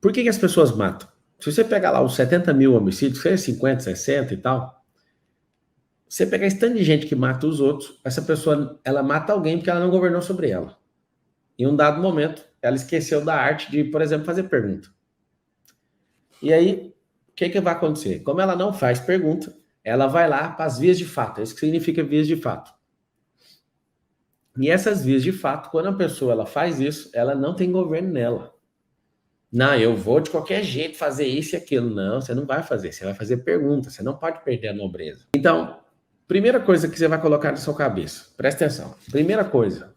Por que as pessoas matam? Se você pegar lá os 70 mil homicídios, 50, 60 e tal, você pegar esse tanto de gente que mata os outros, essa pessoa, ela mata alguém porque ela não governou sobre ela. Em um dado momento, ela esqueceu da arte de, por exemplo, fazer pergunta. E aí, o que vai acontecer? Como ela não faz pergunta, ela vai lá para as vias de fato. Isso que significa vias de fato. E essas vias de fato, quando a pessoa ela faz isso, ela não tem governo nela. Não, eu vou de qualquer jeito fazer isso e aquilo. Não, você não vai fazer. Você vai fazer pergunta. Você não pode perder a nobreza. Então, primeira coisa que você vai colocar na sua cabeça. Presta atenção. Primeira coisa,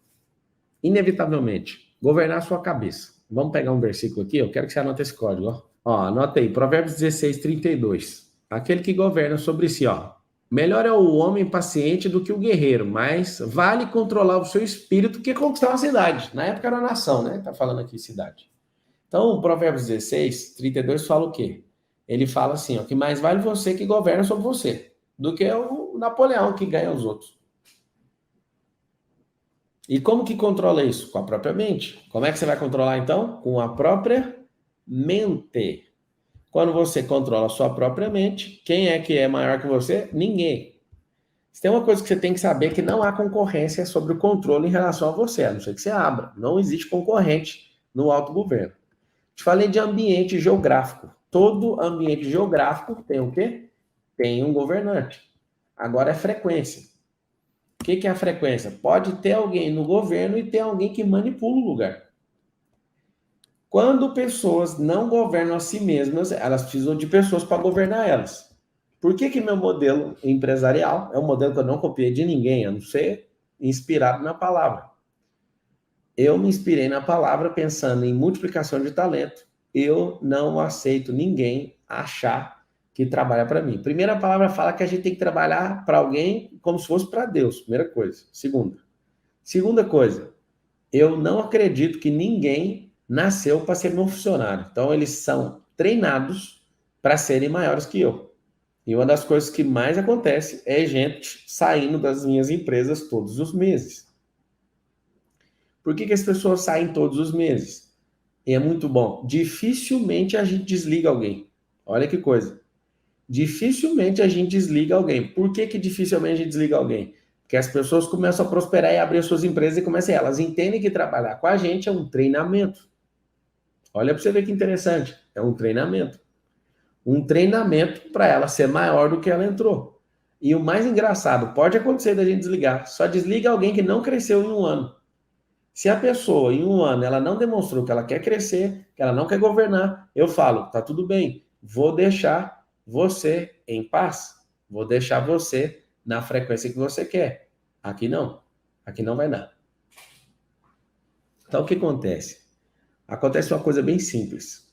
inevitavelmente, governar a sua cabeça. Vamos pegar um versículo aqui, eu quero que você anote esse código, ó. Ó, anota aí, Provérbios 16, 32. Aquele que governa sobre si, ó. Melhor é o homem paciente do que o guerreiro, mas vale controlar o seu espírito que conquistar uma cidade. Na época era uma nação, né? Tá falando aqui cidade. Então, o Provérbios 16, 32 fala o quê? Ele fala assim, ó, que mais vale você que governa sobre você, do que o Napoleão que ganha os outros. E como que controla isso? Com a própria mente. Como é que você vai controlar, então? Com a própria mente. Quando você controla a sua própria mente, quem é que é maior que você? Ninguém. Se tem uma coisa que você tem que saber, que não há concorrência sobre o controle em relação a você, a não ser que você abra. Não existe concorrente no autogoverno. Te falei de ambiente geográfico. Todo ambiente geográfico tem o quê? Tem um governante. Agora é frequência. O que é a frequência? Pode ter alguém no governo e ter alguém que manipula o lugar. Quando pessoas não governam a si mesmas, elas precisam de pessoas para governar elas. Por que meu modelo empresarial é um modelo que eu não copiei de ninguém, a não ser inspirado na palavra? Eu me inspirei na palavra pensando em multiplicação de talento. Eu não aceito ninguém achar que trabalha para mim. Primeira palavra fala que a gente tem que trabalhar para alguém como se fosse para Deus. Primeira coisa. Segunda coisa, eu não acredito que ninguém nasceu para ser meu funcionário. Então, eles são treinados para serem maiores que eu. E uma das coisas que mais acontece é gente saindo das minhas empresas todos os meses. Por que as pessoas saem todos os meses? E é muito bom. Dificilmente a gente desliga alguém. Olha que coisa. Dificilmente a gente desliga alguém. Por que dificilmente a gente desliga alguém? Porque as pessoas começam a prosperar e abrir suas empresas e começam, elas entendem que trabalhar com a gente é um treinamento. Olha para você ver que interessante. É um treinamento. Um treinamento para ela ser maior do que ela entrou. E o mais engraçado, pode acontecer da gente desligar. Só desliga alguém que não cresceu em um ano. Se a pessoa, em um ano, ela não demonstrou que ela quer crescer, que ela não quer governar, eu falo, tá tudo bem, vou deixar você em paz. Vou deixar você na frequência que você quer. Aqui não vai dar. Então, o que acontece? Acontece uma coisa bem simples.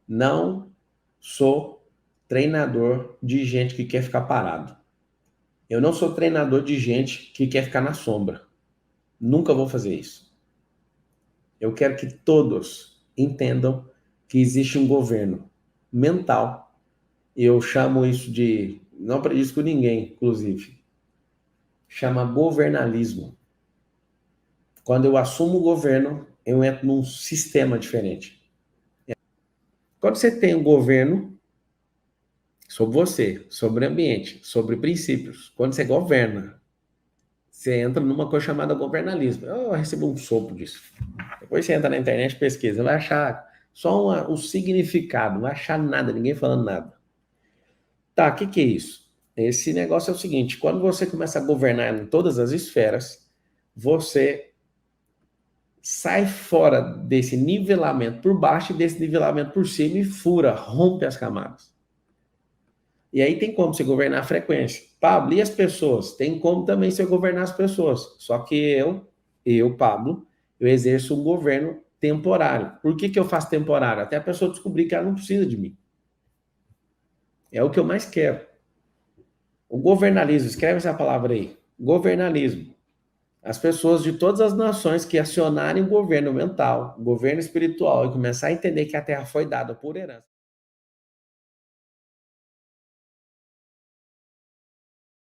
Não sou treinador de gente que quer ficar parado. Eu não sou treinador de gente que quer ficar na sombra. Nunca vou fazer isso. Eu quero que todos entendam que existe um governo mental. Eu chamo isso de... Não aprendi isso com ninguém, inclusive. Chama governalismo. Quando eu assumo o governo, eu entro num sistema diferente. Quando você tem um governo sobre você, sobre o ambiente, sobre princípios, quando você governa, você entra numa coisa chamada governalismo. Eu recebi um sopro disso. Depois você entra na internet e pesquisa, vai achar só o significado, não vai achar nada, ninguém falando nada. Tá, o que é isso? Esse negócio é o seguinte, quando você começa a governar em todas as esferas, você sai fora desse nivelamento por baixo e desse nivelamento por cima e fura, rompe as camadas. E aí tem como você governar a frequência. Pablo, e as pessoas? Tem como também você governar as pessoas. Só que eu, Pablo, eu exerço um governo temporário. Por que eu faço temporário? Até a pessoa descobrir que ela não precisa de mim. É o que eu mais quero. O governalismo, escreve essa palavra aí. Governalismo. As pessoas de todas as nações que acionarem o governo mental, o governo espiritual e começar a entender que a terra foi dada por herança.